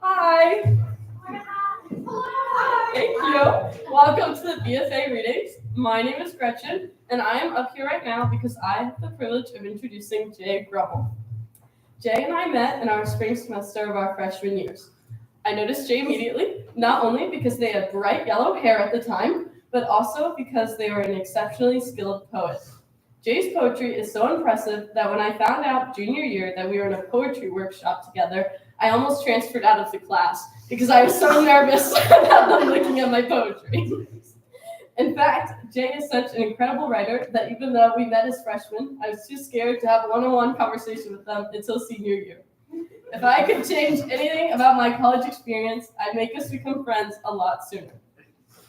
Hi. Thank you. Welcome to the BFA readings. My name is Gretchen, and I am up here right now because I have the privilege of introducing Jay Grummel. Jay and I met in our spring semester of our freshman years. I noticed Jay immediately, not only because they had bright yellow hair at the time, but also because they were an exceptionally skilled poet. Jay's poetry is so impressive that when I found out junior year that we were in a poetry workshop together, I almost transferred out of the class because I was so nervous about them looking at my poetry. In fact, Jay is such an incredible writer that even though we met as freshmen, I was too scared to have a one-on-one conversation with them until senior year. If I could change anything about my college experience, I'd make us become friends a lot sooner.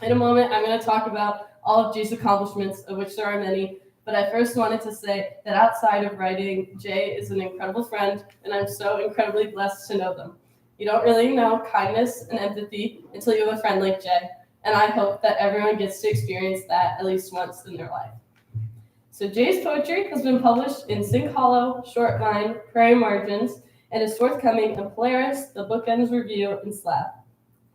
In a moment, I'm going to talk about all of Jay's accomplishments, of which there are many, but I first wanted to say that outside of writing, Jay is an incredible friend, and I'm so incredibly blessed to know them. You don't really know kindness and empathy until you have a friend like Jay, and I hope that everyone gets to experience that at least once in their life. So Jay's poetry has been published in Sink Hollow, Short Vine, Prairie Margins, and is forthcoming in Polaris, The Bookends Review, and Slab.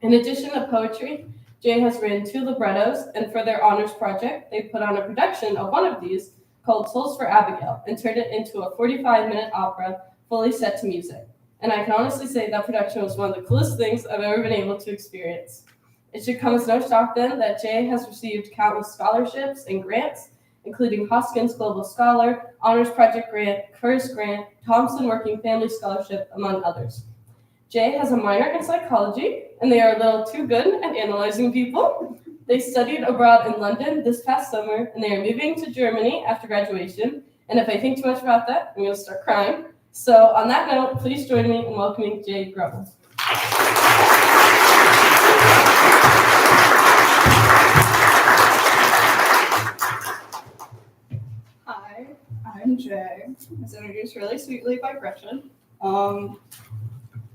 In addition to poetry, Jay has written 2 librettos, and for their honors project, they put on a production of one of these called Souls for Abigail and turned it into a 45-minute opera fully set to music. And I can honestly say that production was one of the coolest things I've ever been able to experience. It should come as no shock then that Jay has received countless scholarships and grants, including Hoskins Global Scholar, Honors Project Grant, Curtis Grant, Thompson Working Family Scholarship, among others. Jay has a minor in psychology, and they are a little too good at analyzing people. They studied abroad in London this past summer, and they are moving to Germany after graduation. And if I think too much about that, I'm going to start crying. So on that note, please join me in welcoming Jay Grummel. Hi, I'm Jay. I was introduced really sweetly by Gretchen.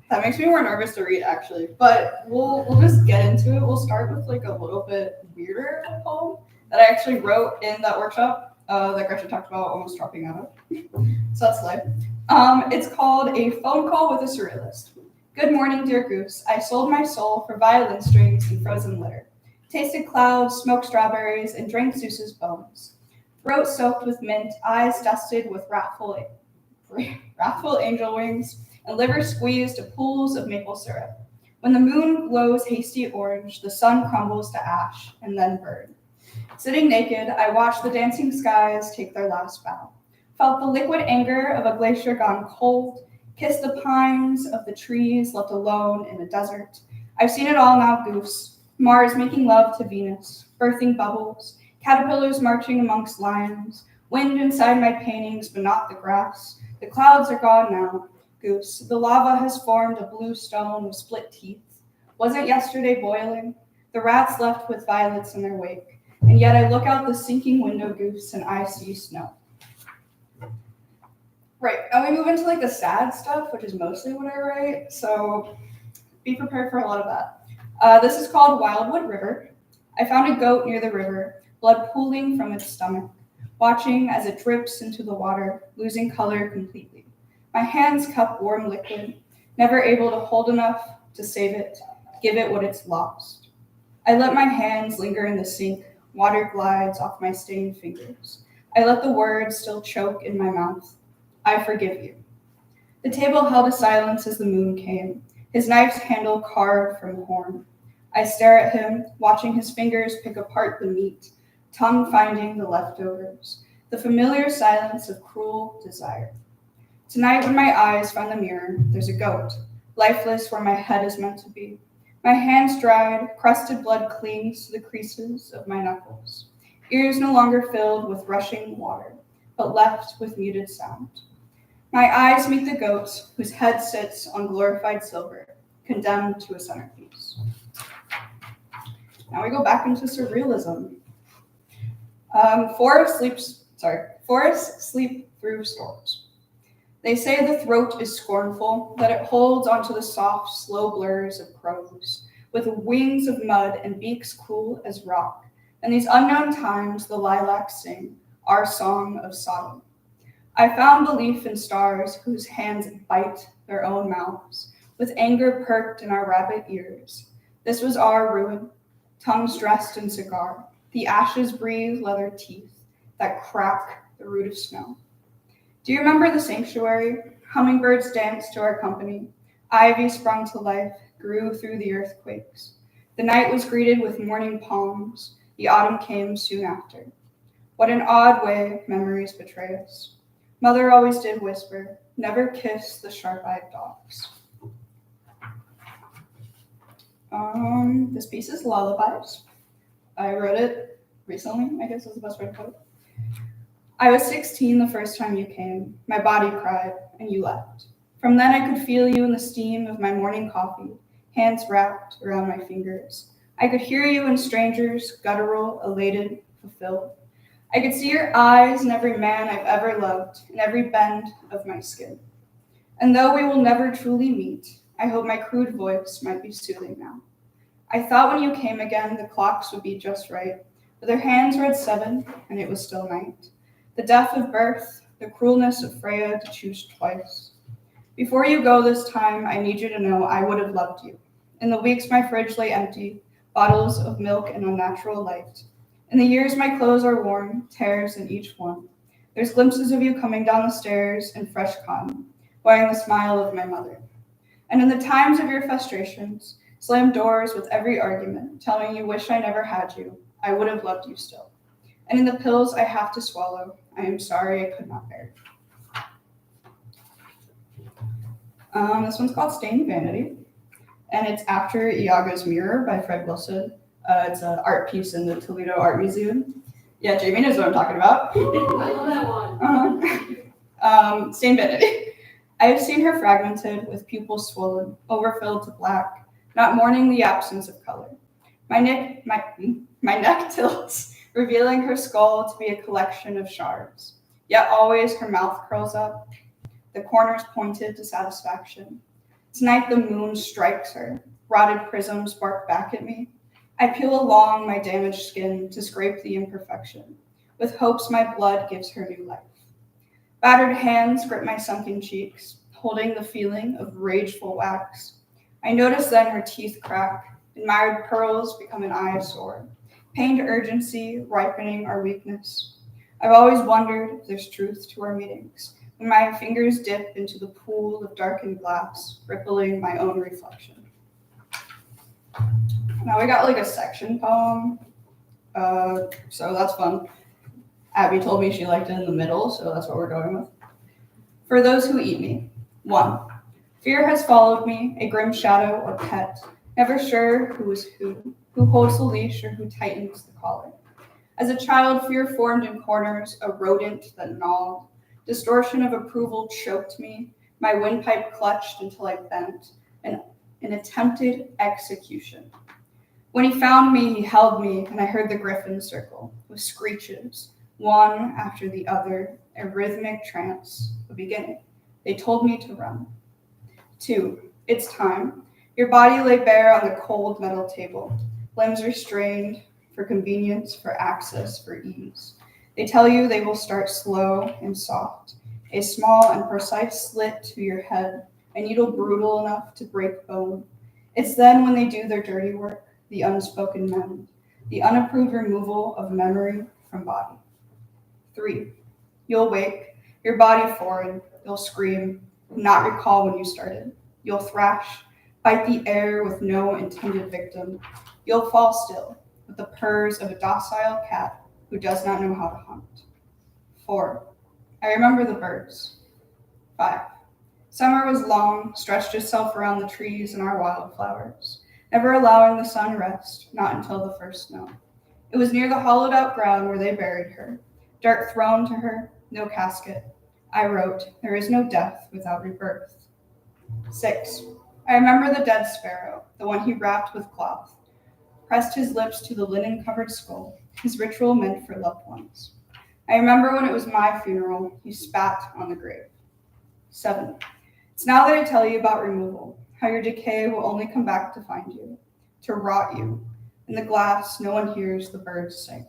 That makes me more nervous to read, actually, but we'll just get into it. We'll start with like a little bit weirder poem that I actually wrote in that workshop that Gretchen talked about almost dropping out of. So that's life. It's called A Phone Call with a Surrealist. Good morning, dear goose. I sold my soul for violin strings and frozen litter. Tasted clouds, smoked strawberries, and drank Zeus's bones. Throat soaked with mint, eyes dusted with wrathful angel wings, and liver squeezed to pools of maple syrup. When the moon glows hasty orange, the sun crumbles to ash and then burn. Sitting naked, I watched the dancing skies take their last bow. Felt the liquid anger of a glacier gone cold, kissed the pines of the trees left alone in a desert. I've seen it all now, goose. Mars making love to Venus, birthing bubbles, caterpillars marching amongst lions, wind inside my paintings, but not the grass. The clouds are gone now, goose. The lava has formed a blue stone with split teeth. Wasn't yesterday boiling? The rats left with violets in their wake. And yet I look out the sinking window, goose, and I see snow. Right, and we move into like the sad stuff, which is mostly what I write. So be prepared for a lot of that. This is called Wildwood River. I found a goat near the river, blood pooling from its stomach, watching as it drips into the water, losing color completely. My hands cup warm liquid, never able to hold enough to save it, give it what it's lost. I let my hands linger in the sink, water glides off my stained fingers. I let the words still choke in my mouth. I forgive you. The table held a silence as the moon came, his knife's handle carved from horn. I stare at him, watching his fingers pick apart the meat, tongue finding the leftovers, the familiar silence of cruel desire. Tonight, when my eyes find the mirror, there's a goat, lifeless where my head is meant to be. My hands dried, crusted blood clings to the creases of my knuckles. Ears no longer filled with rushing water. but left with muted sound. My eyes meet the goat whose head sits on glorified silver, condemned to a centerpiece. Now we go back into surrealism. Forests sleep through storms. They say the throat is scornful, that it holds onto the soft, slow blurs of crows, with wings of mud and beaks cool as rock. And these unknown times the lilacs sing, our song of Sodom. I found belief in stars whose hands bite their own mouths, with anger perked in our rabbit ears. This was our ruin, tongues dressed in cigar. The ashes breathe leather teeth that crack the root of snow. Do you remember the sanctuary? Hummingbirds danced to our company. Ivy sprung to life, grew through the earthquakes. The night was greeted with morning palms. The autumn came soon after. What an odd way memories betray us. Mother always did whisper, never kiss the sharp-eyed dogs. This piece is Lullabies. I wrote it recently, I guess is the best way to put it. I was 16 the first time you came. My body cried, and you left. From then I could feel you in the steam of my morning coffee, hands wrapped around my fingers. I could hear you in strangers, guttural, elated, fulfilled. I could see your eyes in every man I've ever loved, in every bend of my skin. And though we will never truly meet, I hope my crude voice might be soothing now. I thought when you came again, the clocks would be just right, but their hands read 7, and it was still night. The death of birth, the cruelness of Freya to choose twice. Before you go this time, I need you to know I would have loved you. In the weeks my fridge lay empty, bottles of milk and unnatural light. In the years my clothes are worn, tears in each one. There's glimpses of you coming down the stairs in fresh cotton, wearing the smile of my mother. And in the times of your frustrations, slam doors with every argument, telling you wish I never had you, I would have loved you still. And in the pills I have to swallow, I am sorry I could not bear. This one's called Stained Vanity, and it's after Iago's Mirror by Fred Wilson. It's an art piece in the Toledo Art Museum. Yeah, Jamie knows what I'm talking about. I love that one. Stained Vanity. I have seen her fragmented, with pupils swollen, overfilled to black, not mourning the absence of color. My neck tilts, revealing her skull to be a collection of shards. Yet always her mouth curls up, the corners pointed to satisfaction. Tonight the moon strikes her. Rotted prisms spark back at me. I peel along my damaged skin to scrape the imperfection, with hopes my blood gives her new life. Battered hands grip my sunken cheeks, holding the feeling of rageful wax. I notice then her teeth crack, admired pearls become an eyesore, pained urgency ripening our weakness. I've always wondered if there's truth to our meetings, when my fingers dip into the pool of darkened glass, rippling my own reflection. Now we got like a section poem, so that's fun. Abby told me she liked it in the middle, so that's what we're going with. For those who eat me. 1. Fear has followed me, a grim shadow or pet, never sure who is who holds the leash or who tightens the collar. As a child, fear formed in corners, a rodent that gnawed. Distortion of approval choked me, my windpipe clutched until I bent, an attempted execution. When he found me, he held me, and I heard the griffin circle, with screeches, one after the other, a rhythmic trance, a beginning. They told me to run. 2. It's time. Your body lay bare on the cold metal table, limbs restrained for convenience, for access, for ease. They tell you they will start slow and soft, a small and precise slit to your head, a needle brutal enough to break bone. It's then when they do their dirty work, the unspoken mend, the unapproved removal of memory from body. 3. You'll wake, your body foreign, you'll scream, not recall when you started. You'll thrash, bite the air with no intended victim. You'll fall still, with the purrs of a docile cat who does not know how to hunt. 4. I remember the birds. 5. Summer was long, stretched itself around the trees and our wildflowers, never allowing the sun rest, not until the first snow. It was near the hollowed out ground where they buried her, dirt thrown to her, no casket. I wrote, there is no death without rebirth. 6. I remember the dead sparrow, the one he wrapped with cloth, pressed his lips to the linen-covered skull, his ritual meant for loved ones. I remember when it was my funeral, he spat on the grave. 7. It's now that I tell you about removal, how your decay will only come back to find you, to rot you. In the glass, no one hears the birds sing.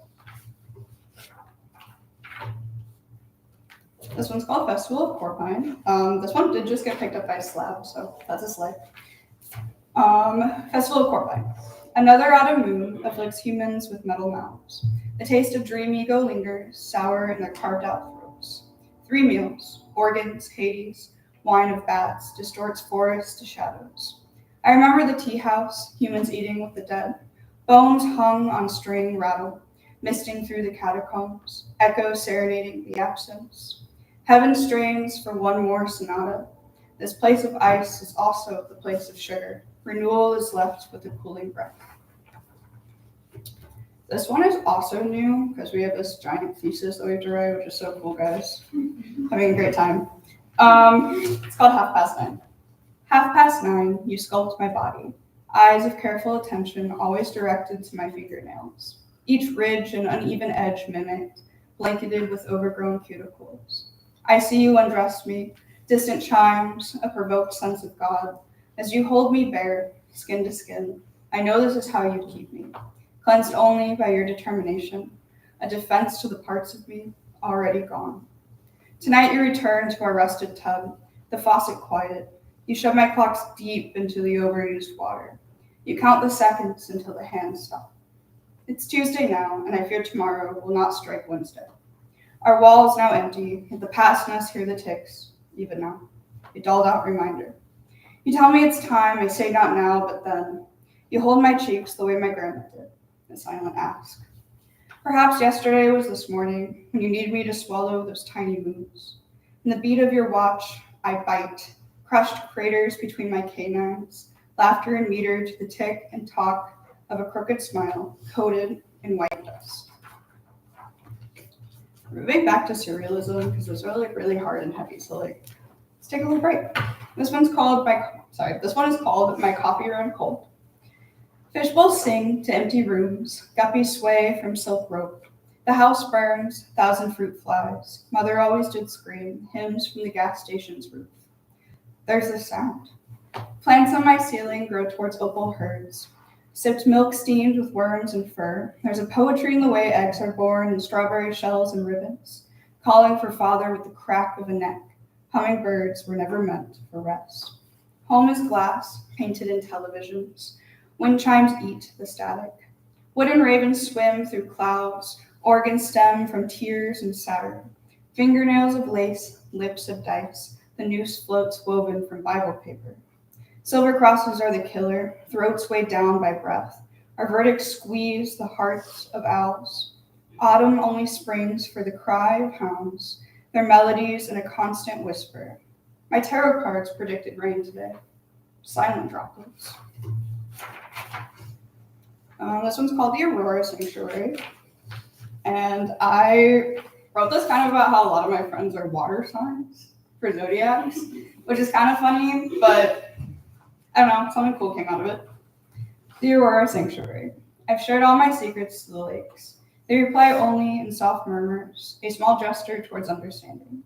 This one's called Festival of Porpine. This one did just get picked up by Slab, so that's a slay. Festival of Porpine. Another autumn moon afflicts humans with metal mouths. The taste of dream ego lingers, sour in their carved-out throats. 3 meals, organs, Hades, wine of bats, distorts forests to shadows. I remember the tea house, humans eating with the dead, bones hung on string rattle, misting through the catacombs, echoes serenading the absence. Heaven strains for one more sonata. This place of ice is also the place of sugar. Renewal is left with a cooling breath. This one is also new because we have this giant thesis that we have to write, which is so cool, guys. Having a great time. It's called 9:30. 9:30, you sculpt my body. Eyes of careful attention always directed to my fingernails. Each ridge and uneven edge mimicked, blanketed with overgrown cuticles. I see you undress me, distant chimes, a provoked sense of God. As you hold me bare, skin to skin, I know this is how you keep me, cleansed only by your determination, a defense to the parts of me already gone. Tonight you return to our rusted tub, the faucet quiet. You shove my clocks deep into the overused water. You count the seconds until the hands stop. It's Tuesday now, and I fear tomorrow will not strike Wednesday. Our wall is now empty, yet the past must hear the ticks, even now. A dulled out reminder. You tell me it's time, I say not now, but then. You hold my cheeks the way my grandma did, a silent ask. Perhaps yesterday was this morning, when you needed me to swallow those tiny moves. In the beat of your watch, I bite, crushed craters between my canines, laughter and meter to the tick and talk of a crooked smile, coated in white dust. Moving back to surrealism, because those are really hard and heavy, so let's take a little break. This one is called My Coffee Run Cold. Fishbowls sing to empty rooms, guppies sway from silk rope. The house burns, 1,000 fruit flies. Mother always did scream, hymns from the gas station's roof. There's a sound. Plants on my ceiling grow towards opal herds. Sipped milk steamed with worms and fur. There's a poetry in the way eggs are born in strawberry shells and ribbons, calling for father with the crack of a neck. Hummingbirds were never meant for rest. Home is glass, painted in televisions. Wind chimes eat the static. Wooden ravens swim through clouds. Organs stem from tears and Saturn. Fingernails of lace, lips of dice. The noose floats woven from Bible paper. Silver crosses are the killer, throats weighed down by breath. Our verdicts squeeze the hearts of owls. Autumn only springs for the cry of hounds, their melodies in a constant whisper. My tarot cards predicted rain today. Silent droplets. This one's called the Aurora Sanctuary. And I wrote this kind of about how a lot of my friends are water signs for zodiacs, which is kind of funny, but I don't know, something cool came out of it. The Aurora Sanctuary. I've shared all my secrets to the lakes. They reply only in soft murmurs, a small gesture towards understanding.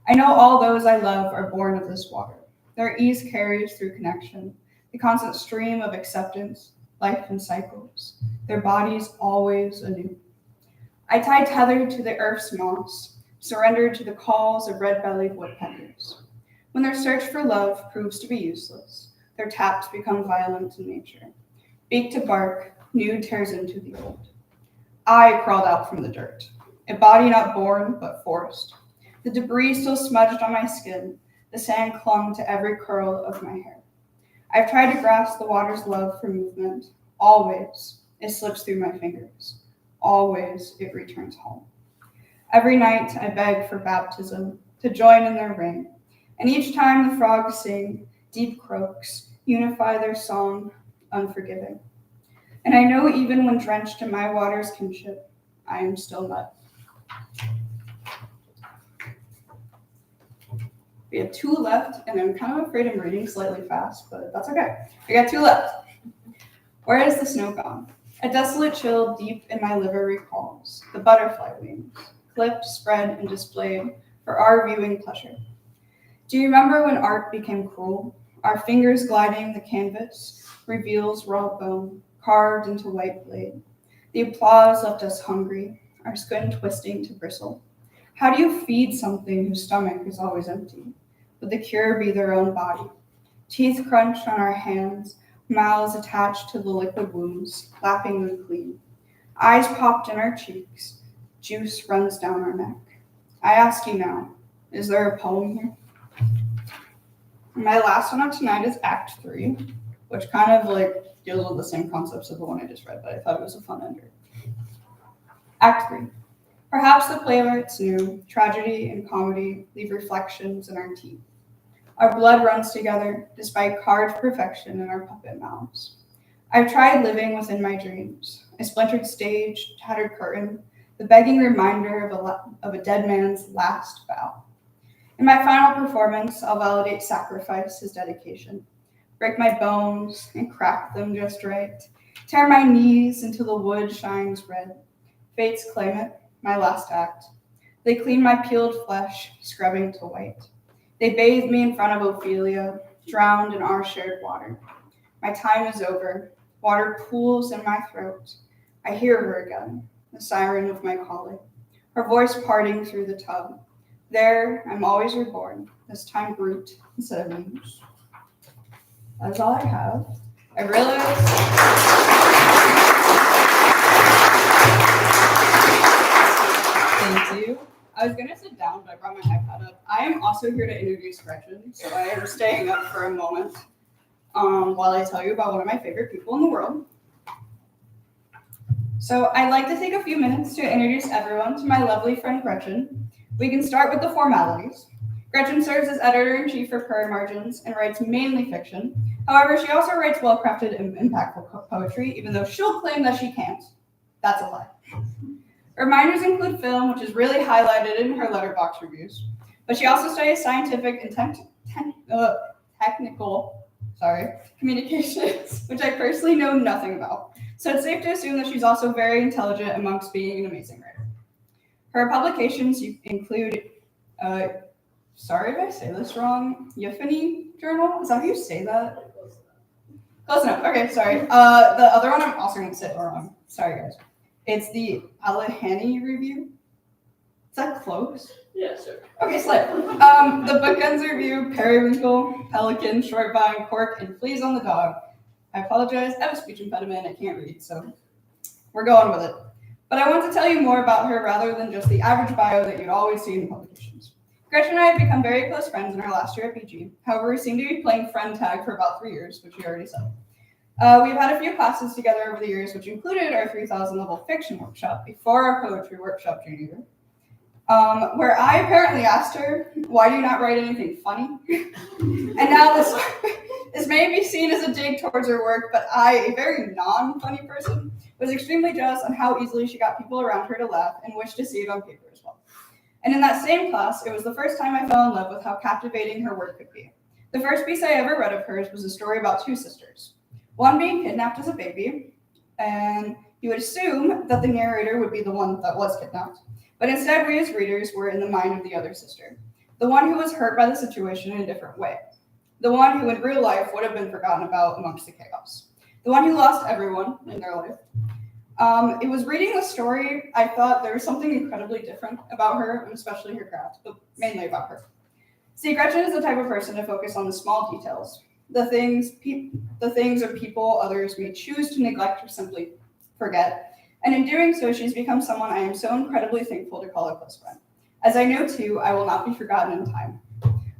I know all those I love are born of this water. Their ease carries through connection, the constant stream of acceptance, life and cycles, their bodies always anew. I tie tethered to the earth's moss, surrendered to the calls of red-bellied woodpeckers. When their search for love proves to be useless, their taps become violent in nature. Beak to bark, new tears into the old. I crawled out from the dirt, a body not born but forced. The debris still smudged on my skin, the sand clung to every curl of my hair. I've tried to grasp the water's love for movement. Always, it slips through my fingers. Always, it returns home. Every night, I beg for baptism, to join in their ring. And each time the frogs sing, deep croaks, unify their song, unforgiving. And I know even when drenched in my water's kinship, I am still mud. We have 2 left, and I'm kind of afraid I'm reading slightly fast, but that's okay. We got 2 left. Where has the snow gone? A desolate chill deep in my liver recalls the butterfly wings, clipped, spread, and displayed for our viewing pleasure. Do you remember when art became cruel? Our fingers gliding the canvas reveals raw bone, carved into white blade. The applause left us hungry, our skin twisting to bristle. How do you feed something whose stomach is always empty? Would the cure be their own body? Teeth crunched on our hands, mouths attached to the liquid wounds, lapping them clean. Eyes popped in our cheeks, juice runs down our neck. I ask you now, is there a poem here? My last one of tonight is Act 3, which kind of like deals with the same concepts of the one I just read, but I thought it was a fun ender. Act 3. Perhaps the playwrights knew tragedy and comedy leave reflections in our teeth. Our blood runs together, despite carved perfection in our puppet mouths. I've tried living within my dreams, a splintered stage, tattered curtain, the begging reminder of a dead man's last vow. In my final performance, I'll validate sacrifice as dedication, break my bones and crack them just right, tear my knees until the wood shines red. Fates claim it, my last act. They clean my peeled flesh, scrubbing to white. They bathe me in front of Ophelia, drowned in our shared water. My time is over. Water pools in my throat. I hear her again, the siren of my calling, her voice parting through the tub. There, I'm always reborn, this time brute instead of muse. That's all I have. I realized. Thank you. I was gonna sit down, but I brought my iPad up. I am also here to introduce Gretchen, so I am staying up for a moment while I tell you about one of my favorite people in the world. So I'd like to take a few minutes to introduce everyone to my lovely friend Gretchen. We can start with the formalities. Gretchen serves as editor-in-chief for Prairie Margins and writes mainly fiction. However, she also writes well-crafted and impactful poetry, even though she'll claim that she can't. That's a lie. Reminders include film, which is really highlighted in her letterbox reviews. But she also studies scientific and technical communications, which I personally know nothing about. So it's safe to assume that she's also very intelligent amongst being an amazing writer. Her publications include, sorry if I say this wrong, Euphony Journal? Is that how you say that? Close enough. Okay, sorry. The other one I'm also going to say it wrong. Sorry, guys. It's the Allegheny Review. Is that close? Yeah, sure. Okay, slight. The Bookends Review, Periwinkle, Pelican, Short Vine, Cork, and Fleas on the Dog. I apologize. I have a speech impediment. I can't read, so we're going with it. But I want to tell you more about her rather than just the average bio that you'd always see in publications. Gretchen and I have become very close friends in our last year at BG. However, we seem to be playing friend tag for about 3 years, which we already said. We've had a few classes together over the years, which included our 3,000 level fiction workshop before our poetry workshop junior year, where I apparently asked her, why do you not write anything funny? And now this may be seen as a dig towards her work, but I, a very non-funny person, was extremely jealous on how easily she got people around her to laugh and wished to see it on paper as well. And in that same class, it was the first time I fell in love with how captivating her work could be. The first piece I ever read of hers was a story about 2 sisters. One being kidnapped as a baby, and you would assume that the narrator would be the one that was kidnapped. But instead, we as readers were in the mind of the other sister, the one who was hurt by the situation in a different way, the one who in real life would have been forgotten about amongst the chaos, the one who lost everyone in their life. It was reading the story, I thought there was something incredibly different about her, and especially her craft, but mainly about her. See, Gretchen is the type of person to focus on the small details, the things or people others may choose to neglect or simply forget. And in doing so, she's become someone I am so incredibly thankful to call a close friend. As I know too, I will not be forgotten in time.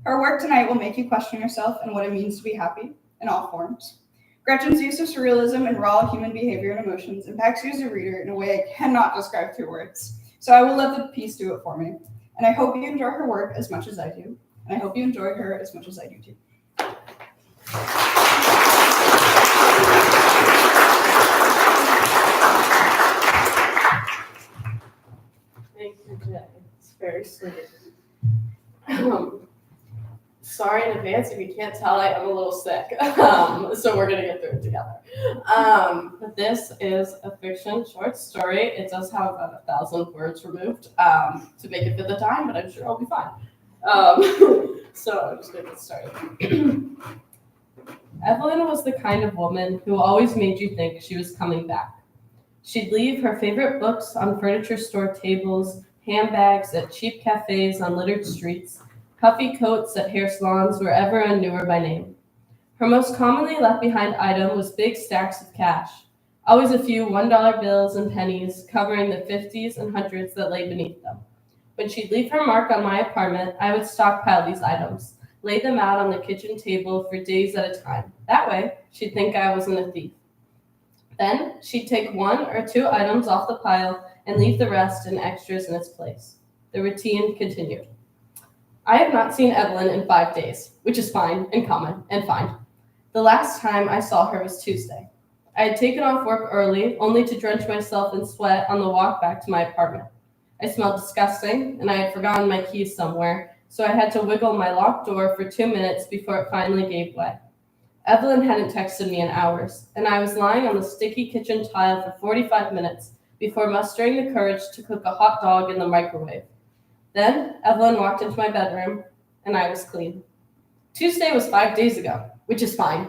Her work tonight will make you question yourself and what it means to be happy in all forms. Gretchen's use of surrealism and raw human behavior and emotions impacts you as a reader in a way I cannot describe through words. So I will let the piece do it for me. And I hope you enjoy her work as much as I do. And I hope you enjoy her as much as I do too. Thank you, Jay. It's very sweet. Sorry in advance if you can't tell, I am a little sick. So we're gonna get through it together. But this is a fiction short story. It does have about 1,000 words removed to make it fit the time, but I'm sure I'll be fine. So I'm just gonna get started. Evelyn was the kind of woman who always made you think she was coming back. She'd leave her favorite books on furniture store tables, handbags at cheap cafes on littered streets, puffy coats at hair salons where everyone knew her by name. Her most commonly left behind item was big stacks of cash, always a few $1 bills and pennies covering the 50s and hundreds that lay beneath them. When she'd leave her mark on my apartment, I would stockpile these items, lay them out on the kitchen table for days at a time. That way, she'd think I wasn't a thief. Then, she'd take 1 or 2 items off the pile and leave the rest in extras in its place. The routine continued. I have not seen Evelyn in 5 days, which is fine and common and fine. The last time I saw her was Tuesday. I had taken off work early, only to drench myself in sweat on the walk back to my apartment. I smelled disgusting, and I had forgotten my keys somewhere, so I had to wiggle my locked door for 2 minutes before it finally gave way. Evelyn hadn't texted me in hours, and I was lying on the sticky kitchen tile for 45 minutes before mustering the courage to cook a hot dog in the microwave. Then Evelyn walked into my bedroom, and I was clean. Tuesday was 5 days ago, which is fine.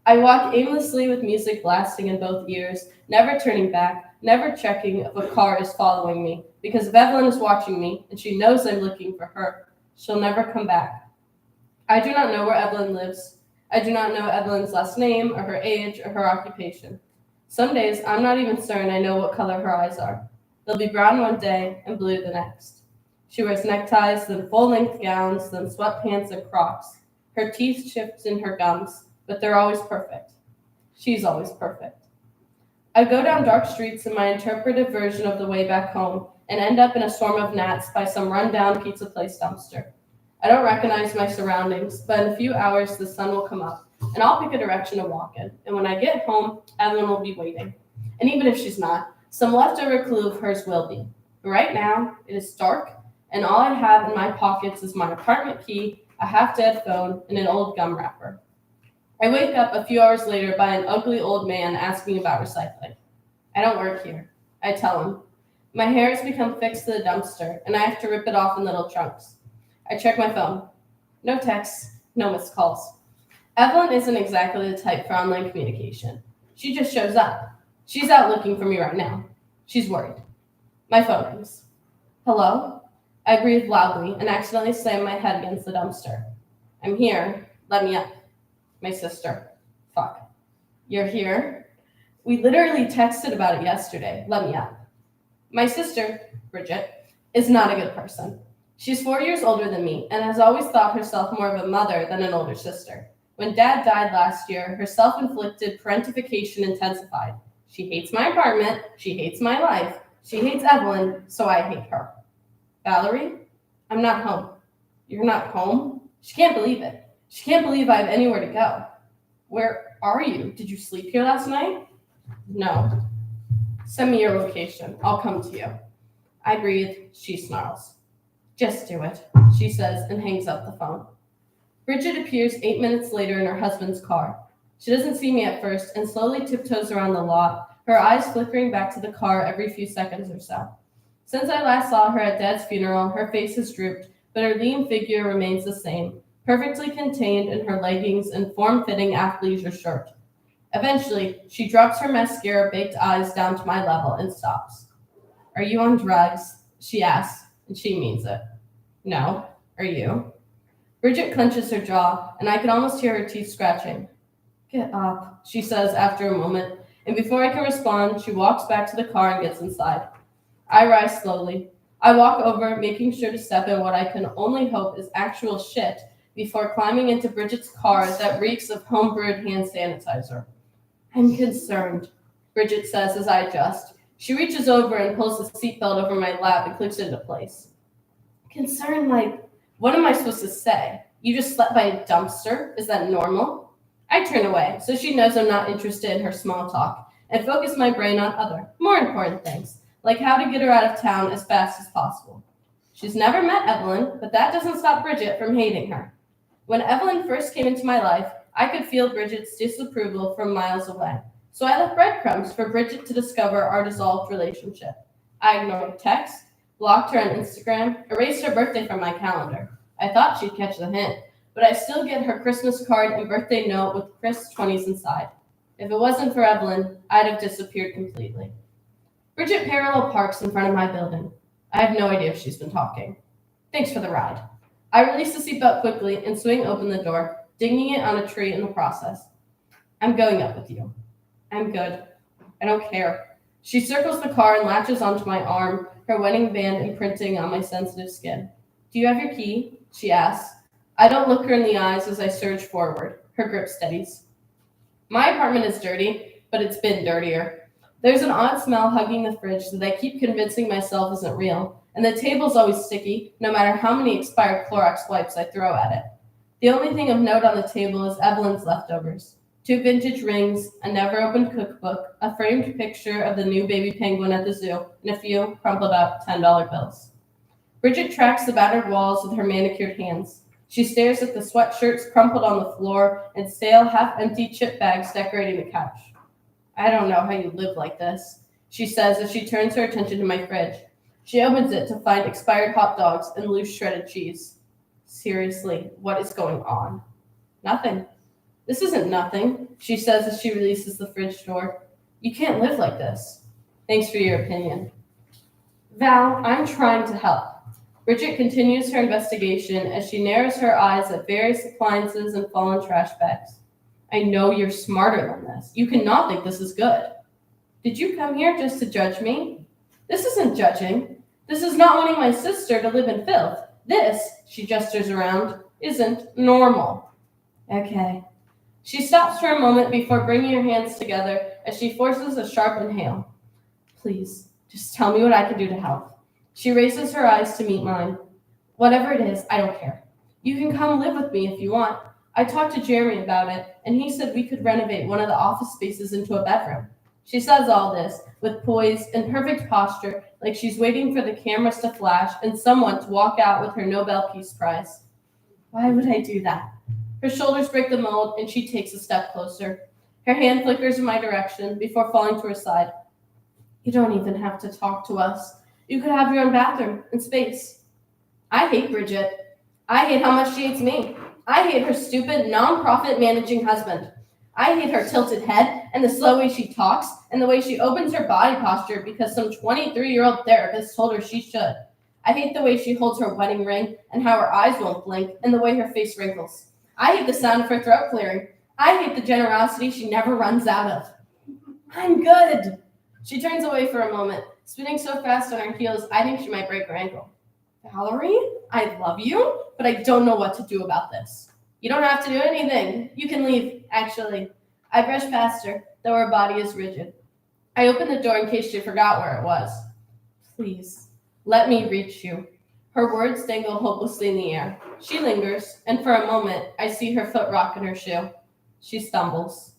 I walk aimlessly with music blasting in both ears, never turning back, never checking if a car is following me, because if Evelyn is watching me, and she knows I'm looking for her, she'll never come back. I do not know where Evelyn lives. I do not know Evelyn's last name, or her age, or her occupation. Some days, I'm not even certain I know what color her eyes are. They'll be brown one day and blue the next. She wears neckties, then full-length gowns, then sweatpants and Crocs. Her teeth chipped in her gums, but they're always perfect. She's always perfect. I go down dark streets in my interpretive version of the way back home and end up in a swarm of gnats by some rundown pizza place dumpster. I don't recognize my surroundings, but in a few hours the sun will come up, and I'll pick a direction to walk in. And when I get home, Evelyn will be waiting. And even if she's not, some leftover clue of hers will be. But right now, it is dark, and all I have in my pockets is my apartment key, a half-dead phone, and an old gum wrapper. I wake up a few hours later by an ugly old man asking about recycling. I don't work here. I tell him. My hair has become fixed to the dumpster, and I have to rip it off in little chunks. I check my phone. No texts, no missed calls. Evelyn isn't exactly the type for online communication. She just shows up. She's out looking for me right now. She's worried. My phone rings. Hello? I breathe loudly and accidentally slam my head against the dumpster. I'm here. Let me up. My sister. Fuck. You're here? We literally texted about it yesterday. Let me up. My sister, Bridget, is not a good person. She's 4 years older than me and has always thought herself more of a mother than an older sister. When Dad died last year, her self-inflicted parentification intensified. She hates my apartment. She hates my life. She hates Evelyn, so I hate her. Valerie, I'm not home. You're not home? She can't believe it. She can't believe I have anywhere to go. Where are you? Did you sleep here last night? No. Send me your location. I'll come to you. I breathe. She snarls. Just do it, she says and hangs up the phone. Bridget appears 8 minutes later in her husband's car. She doesn't see me at first and slowly tiptoes around the lot, her eyes flickering back to the car every few seconds or so. Since I last saw her at Dad's funeral, her face has drooped, but her lean figure remains the same, perfectly contained in her leggings and form-fitting athleisure shirt. Eventually, she drops her mascara-baked eyes down to my level and stops. Are you on drugs? She asks, and she means it. No. Are you? Bridget clenches her jaw, and I can almost hear her teeth scratching. Get up, she says after a moment, and before I can respond, she walks back to the car and gets inside. I rise slowly. I walk over, making sure to step in what I can only hope is actual shit before climbing into Bridget's car that reeks of home-brewed hand sanitizer. I'm concerned, Bridget says as I adjust. She reaches over and pulls the seatbelt over my lap and clicks into place. Concerned, like, what am I supposed to say? You just slept by a dumpster? Is that normal? I turn away, so she knows I'm not interested in her small talk, and focus my brain on other, more important things, like how to get her out of town as fast as possible. She's never met Evelyn, but that doesn't stop Bridget from hating her. When Evelyn first came into my life, I could feel Bridget's disapproval from miles away. So I left breadcrumbs for Bridget to discover our dissolved relationship. I ignored her text, blocked her on Instagram, erased her birthday from my calendar. I thought she'd catch the hint, but I still get her Christmas card and birthday note with Chris 20s inside. If it wasn't for Evelyn, I'd have disappeared completely. Bridget parallel parks in front of my building. I have no idea if she's been talking. Thanks for the ride. I release the seatbelt quickly and swing open the door, dinging it on a tree in the process. I'm going up with you. I'm good. I don't care. She circles the car and latches onto my arm, her wedding band imprinting on my sensitive skin. Do you have your key? She asks. I don't look her in the eyes as I surge forward. Her grip steadies. My apartment is dirty, but it's been dirtier. There's an odd smell hugging the fridge that I keep convincing myself isn't real, and the table's always sticky, no matter how many expired Clorox wipes I throw at it. The only thing of note on the table is Evelyn's leftovers. 2 vintage rings, a never-opened cookbook, a framed picture of the new baby penguin at the zoo, and a few crumpled up $10 bills. Bridget tracks the battered walls with her manicured hands. She stares at the sweatshirts crumpled on the floor and stale, half-empty chip bags decorating the couch. I don't know how you live like this, she says as she turns her attention to my fridge. She opens it to find expired hot dogs and loose shredded cheese. Seriously, what is going on? Nothing. This isn't nothing, she says as she releases the fridge door. You can't live like this. Thanks for your opinion. Val, I'm trying to help. Bridget continues her investigation as she narrows her eyes at various appliances and fallen trash bags. I know you're smarter than this. You cannot think this is good. Did you come here just to judge me? This isn't judging. This is not wanting my sister to live in filth. This, she gestures around, isn't normal. Okay. She stops for a moment before bringing her hands together as she forces a sharp inhale. Please, just tell me what I can do to help. She raises her eyes to meet mine. Whatever it is, I don't care. You can come live with me if you want. I talked to Jeremy about it, and he said we could renovate one of the office spaces into a bedroom. She says all this with poise and perfect posture, like she's waiting for the cameras to flash and someone to walk out with her Nobel Peace Prize. Why would I do that? Her shoulders break the mold, and she takes a step closer. Her hand flickers in my direction before falling to her side. You don't even have to talk to us. You could have your own bathroom and space. I hate Bridget. I hate how much she hates me. I hate her stupid, non-profit managing husband. I hate her tilted head and the slow way she talks and the way she opens her body posture because some 23-year-old therapist told her she should. I hate the way she holds her wedding ring and how her eyes won't blink and the way her face wrinkles. I hate the sound of her throat clearing. I hate the generosity she never runs out of. I'm good. She turns away for a moment, spinning so fast on her heels I think she might break her ankle. Valerie, I love you, but I don't know what to do about this. You don't have to do anything. You can leave, actually. I brush past her, though her body is rigid. I open the door in case she forgot where it was. Please, let me reach you. Her words dangle hopelessly in the air. She lingers, and for a moment, I see her foot rock in her shoe. She stumbles,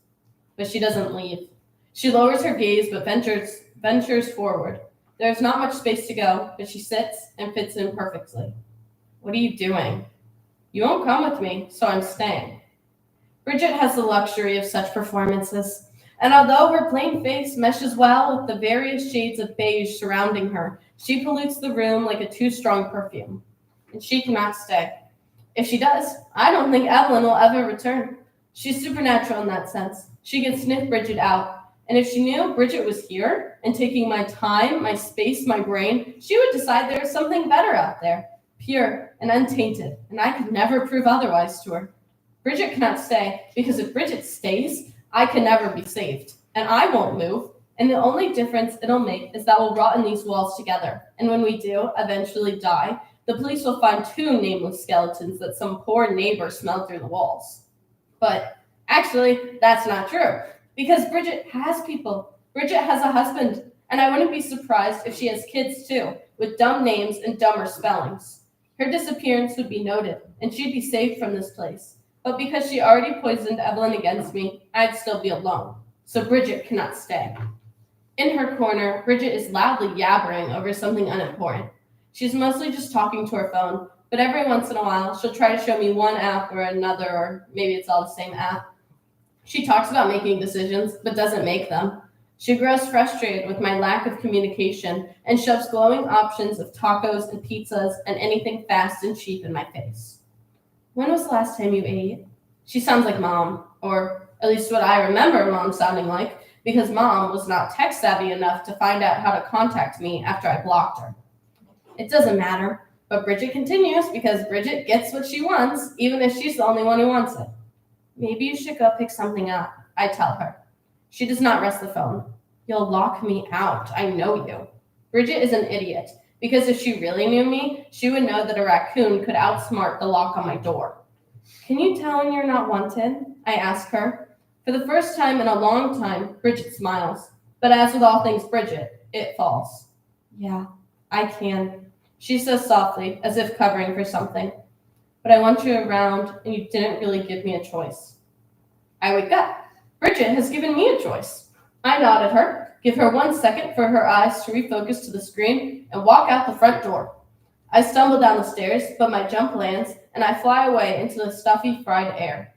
but she doesn't leave. She lowers her gaze, but ventures forward. There's not much space to go, but she sits and fits in perfectly. What are you doing? You won't come with me, so I'm staying. Bridget has the luxury of such performances, and although her plain face meshes well with the various shades of beige surrounding her, she pollutes the room like a too strong perfume, and she cannot stay. If she does, I don't think Evelyn will ever return. She's supernatural in that sense. She can sniff Bridget out, and if she knew Bridget was here and taking my time, my space, my brain, she would decide there was something better out there, pure and untainted, and I could never prove otherwise to her. Bridget cannot stay, because if Bridget stays, I can never be saved, and I won't move, and the only difference it'll make is that we'll rot in these walls together, and when we do eventually die, the police will find 2 nameless skeletons that some poor neighbor smelled through the walls. But actually, that's not true, because Bridget has people. Bridget has a husband, and I wouldn't be surprised if she has kids too, with dumb names and dumber spellings. Her disappearance would be noted, and she'd be saved from this place. But because she already poisoned Evelyn against me, I'd still be alone. So Bridget cannot stay. In her corner, Bridget is loudly yabbering over something unimportant. She's mostly just talking to her phone, but every once in a while, she'll try to show me one app or another, or maybe it's all the same app. She talks about making decisions, but doesn't make them. She grows frustrated with my lack of communication and shoves glowing options of tacos and pizzas and anything fast and cheap in my face. When was the last time you ate? She sounds like Mom, or at least what I remember Mom sounding like, because Mom was not tech savvy enough to find out how to contact me after I blocked her. It doesn't matter, but Bridget continues because Bridget gets what she wants, even if she's the only one who wants it. Maybe you should go pick something up, I tell her. She does not rest the phone. You'll lock me out, I know you. Bridget is an idiot, because if she really knew me, she would know that a raccoon could outsmart the lock on my door. Can you tell when you're not wanted? I ask her. For the first time in a long time, Bridget smiles. But as with all things Bridget, it falls. Yeah, I can, she says softly, as if covering for something. But I want you around, and you didn't really give me a choice. I wake up. Bridget has given me a choice. I nod at her, give her 1 second for her eyes to refocus to the screen, and walk out the front door. I stumble down the stairs, but my jump lands, and I fly away into the stuffy, fried air.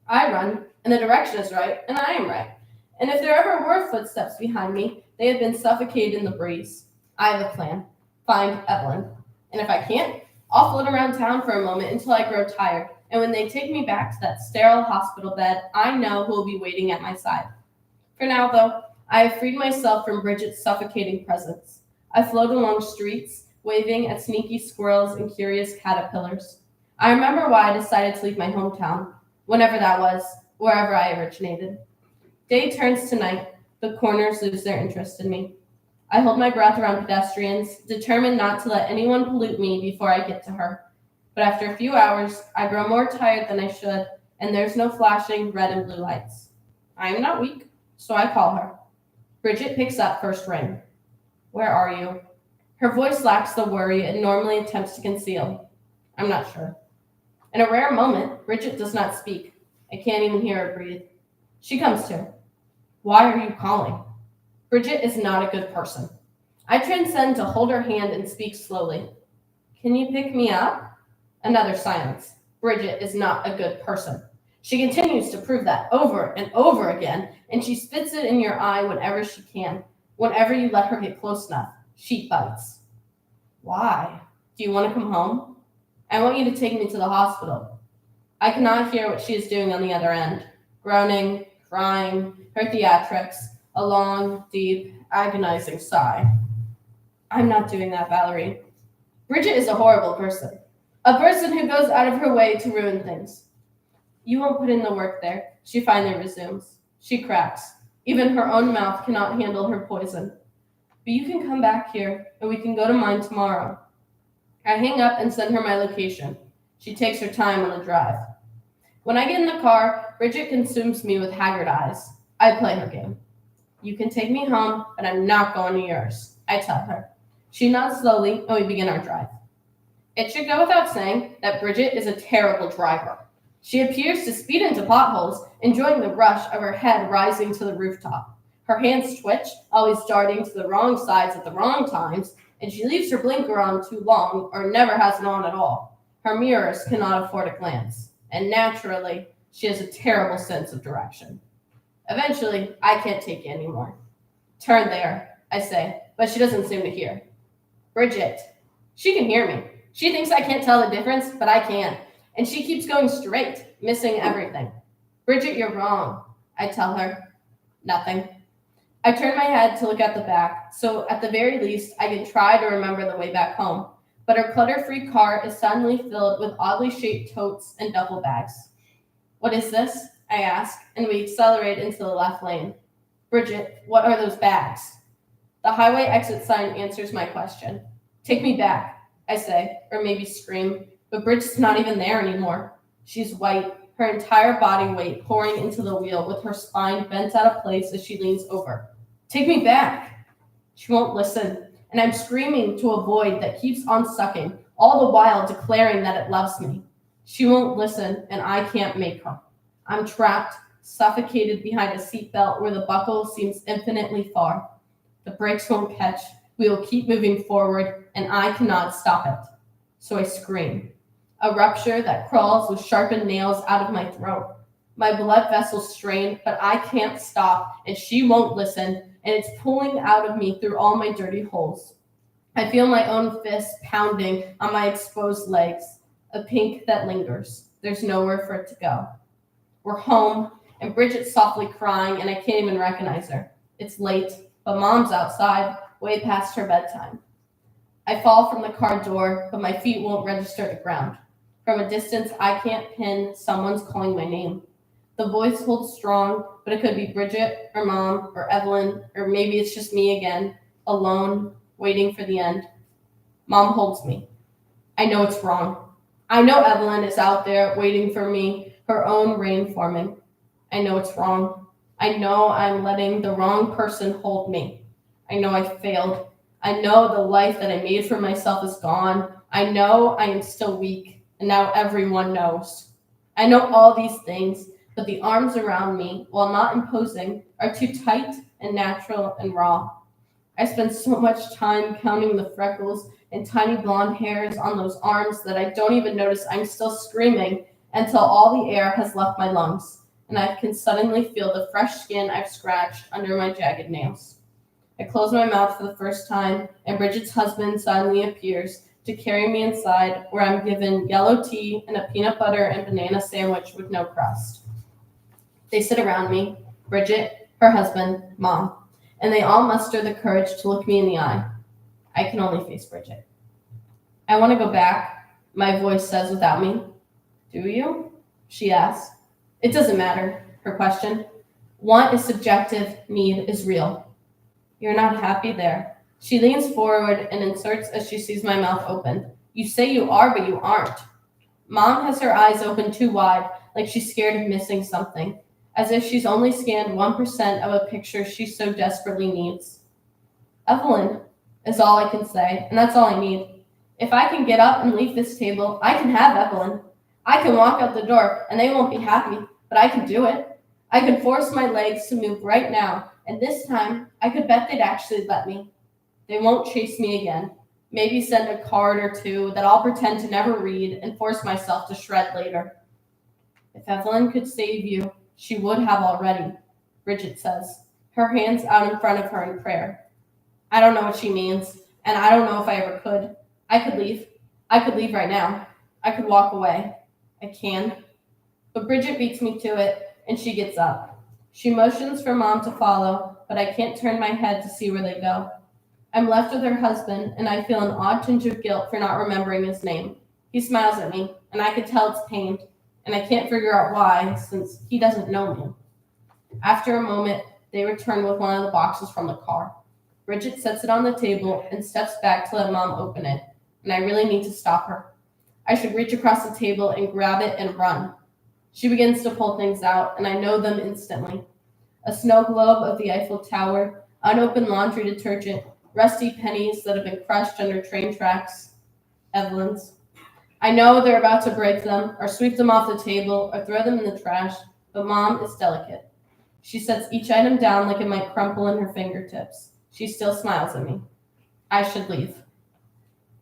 I run, and the direction is right, and I am right. And if there ever were footsteps behind me, they have been suffocated in the breeze. I have a plan. Find Evelyn. And if I can't, I'll float around town for a moment until I grow tired, and when they take me back to that sterile hospital bed, I know who will be waiting at my side. For now, though, I have freed myself from Bridget's suffocating presence. I float along streets, waving at sneaky squirrels and curious caterpillars. I remember why I decided to leave my hometown, whenever that was, wherever I originated. Day turns to night. The corners lose their interest in me. I hold my breath around pedestrians, determined not to let anyone pollute me before I get to her. But after a few hours, I grow more tired than I should, and there's no flashing red and blue lights. I am not weak, so I call her. Bridget picks up first ring. Where are you? Her voice lacks the worry it normally attempts to conceal. I'm not sure. In a rare moment, Bridget does not speak. I can't even hear her breathe. She comes to. Why are you calling? Bridget is not a good person. I transcend to hold her hand and speak slowly. Can you pick me up? Another silence. Bridget is not a good person. She continues to prove that over and over again, and she spits it in your eye whenever she can. Whenever you let her get close enough, she bites. Why? Do you want to come home? I want you to take me to the hospital. I cannot hear what she is doing on the other end. Groaning, crying, her theatrics, a long, deep, agonizing sigh. I'm not doing that, Valerie. Bridget is a horrible person. A person who goes out of her way to ruin things. You won't put in the work there, she finally resumes. She cracks. Even her own mouth cannot handle her poison. But you can come back here, and we can go to mine tomorrow. I hang up and send her my location. She takes her time on the drive. When I get in the car, Bridget consumes me with haggard eyes. I play her game. You can take me home, but I'm not going to yours, I tell her. She nods slowly, and we begin our drive. It should go without saying that Bridget is a terrible driver. She appears to speed into potholes, enjoying the rush of her head rising to the rooftop. Her hands twitch, always darting to the wrong sides at the wrong times, and she leaves her blinker on too long or never has it on at all. Her mirrors cannot afford a glance, and naturally, she has a terrible sense of direction. Eventually, I can't take it anymore. Turn there, I say, but she doesn't seem to hear. Bridget. She can hear me. She thinks I can't tell the difference, but I can. And she keeps going straight, missing everything. Bridget, you're wrong, I tell her. Nothing. I turn my head to look at the back, so at the very least, I can try to remember the way back home. But her clutter-free car is suddenly filled with oddly shaped totes and duffel bags. What is this? I ask, and we accelerate into the left lane. Bridget, what are those bags? The highway exit sign answers my question. Take me back, I say, or maybe scream, but Bridget's not even there anymore. She's white, her entire body weight pouring into the wheel with her spine bent out of place as she leans over. Take me back. She won't listen, and I'm screaming to a void that keeps on sucking, all the while declaring that it loves me. She won't listen, and I can't make her. I'm trapped, suffocated behind a seatbelt where the buckle seems infinitely far. The brakes won't catch. We will keep moving forward, and I cannot stop it. So I scream. a rupture that crawls with sharpened nails out of my throat. My blood vessels strain, but I can't stop, and she won't listen, and it's pulling out of me through all my dirty holes. I feel my own fists pounding on my exposed legs, a pink that lingers. There's nowhere for it to go. We're home, and Bridget's softly crying, and I can't even recognize her. It's late, but Mom's outside, way past her bedtime. I fall from the car door, but my feet won't register at the ground. From a distance, I can't pin someone's calling my name. The voice holds strong, but it could be Bridget or Mom or Evelyn, or maybe it's just me again, alone, waiting for the end. Mom holds me. I know it's wrong. I know Evelyn is out there waiting for me, her own rain forming. I know it's wrong. I know I'm letting the wrong person hold me. I know I failed. I know the life that I made for myself is gone. I know I am still weak, and now everyone knows. I know all these things, but the arms around me, while not imposing, are too tight and natural and raw. I spend so much time counting the freckles and tiny blonde hairs on those arms that I don't even notice I'm still screaming until all the air has left my lungs, and I can suddenly feel the fresh skin I've scratched under my jagged nails. I close my mouth for the first time, and Bridget's husband suddenly appears to carry me inside, where I'm given yellow tea and a peanut butter and banana sandwich with no crust. They sit around me, Bridget, her husband, Mom, and they all muster the courage to look me in the eye. I can only face Bridget. I want to go back, my voice says without me. Do you? She asks. It doesn't matter, her question. Want is subjective, need is real. You're not happy there. She leans forward and inserts as she sees my mouth open. You say you are, but you aren't. Mom has her eyes open too wide, like she's scared of missing something, as if she's only scanned 1% of a picture she so desperately needs. Evelyn is all I can say, and that's all I need. If I can get up and leave this table, I can have Evelyn. I can walk out the door, and they won't be happy, but I can do it. I can force my legs to move right now, and this time, I could bet they'd actually let me. They won't chase me again. Maybe send a card or two that I'll pretend to never read and force myself to shred later. If Evelyn could save you, she would have already, Bridget says, her hands out in front of her in prayer. I don't know what she means, and I don't know if I ever could. I could leave. I could leave right now. I could walk away. I can. But Bridget beats me to it, and she gets up. She motions for Mom to follow, but I can't turn my head to see where they go. I'm left with her husband, and I feel an odd tinge of guilt for not remembering his name. He smiles at me, and I can tell it's pained, and I can't figure out why, since he doesn't know me. After a moment, they return with one of the boxes from the car. Bridget sets it on the table and steps back to let Mom open it, and I really need to stop her. I should reach across the table and grab it and run. She begins to pull things out, and I know them instantly. A snow globe of the Eiffel Tower, unopened laundry detergent, rusty pennies that have been crushed under train tracks. Evelyn's. I know they're about to break them, or sweep them off the table, or throw them in the trash, but Mom is delicate. She sets each item down like it might crumple in her fingertips. She still smiles at me. I should leave.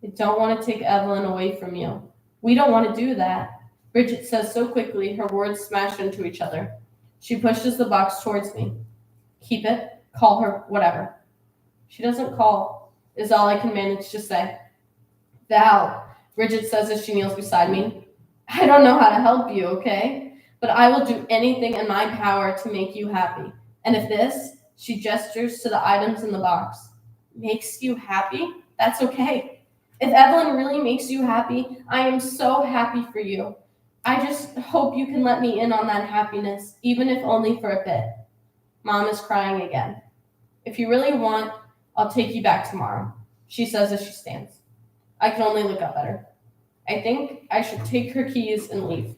I don't want to take Evelyn away from you. We don't want to do that, Bridget says so quickly her words smash into each other. She pushes the box towards me. Keep it, call her, whatever. She doesn't call, is all I can manage to say. Val, Bridget says as she kneels beside me. I don't know how to help you, okay? But I will do anything in my power to make you happy. And if this, she gestures to the items in the box, makes you happy, that's okay. If Evelyn really makes you happy, I am so happy for you. I just hope you can let me in on that happiness, even if only for a bit. Mom is crying again. If you really want, I'll take you back tomorrow, she says as she stands. I can only look up at her. I think I should take her keys and leave.